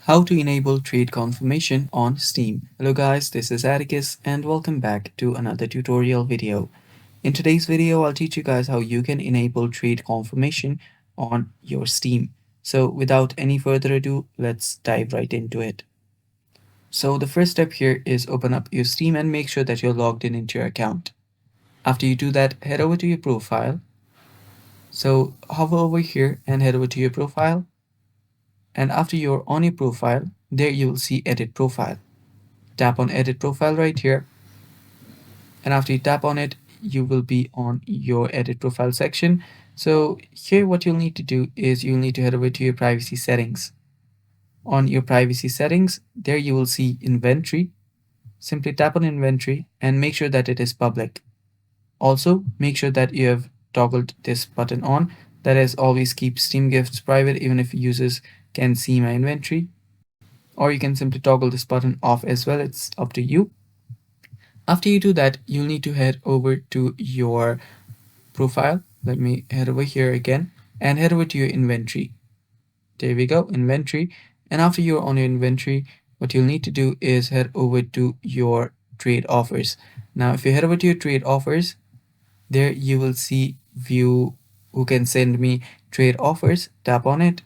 How to enable trade confirmation on Steam. Hello guys, this is Atticus and welcome back to another tutorial video. In today's video, I'll teach you guys how you can enable trade confirmation on your Steam. So without any further ado, let's dive right into it. So the first step here is open up your Steam and make sure that you're logged in into your account. After you do that, head over to your profile. So hover over here and head over to your profile. And after you're on your profile, there you will see edit profile. Tap on edit profile right here, and after you tap on it, you will be on your edit profile section. So here what you'll need to do is you'll need to head over to your privacy settings. On your privacy settings, there you will see inventory. Simply tap on inventory and make sure that it is public. Also make sure that you have toggled this button on, that is always keep Steam gifts private even if users can see my inventory, or you can simply toggle this button off as well, it's up to you. After you do that, you'll need to head over to your profile. Let me head over here again and head over to your inventory. There we go, inventory. And after you're on your inventory, what you'll need to do is head over to your trade offers. Now, if you head over to your trade offers, there you will see view who can send me trade offers. Tap on it.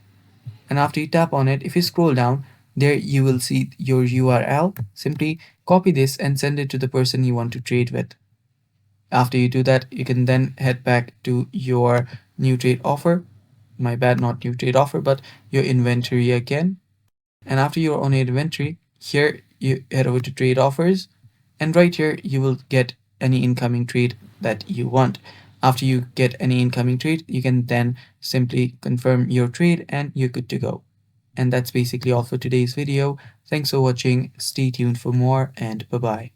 And after you tap on it, if you scroll down, there you will see your URL. Simply copy this and send it to the person you want to trade with. After you do that, you can then head back to your new trade offer. My bad, not new trade offer, but your inventory again. And after you're on your inventory, here you head over to trade offers. And right here, you will get any incoming trade that you want. After you get any incoming trade, you can then simply confirm your trade and you're good to go. And that's basically all for today's video. Thanks for watching. Stay tuned for more and bye-bye.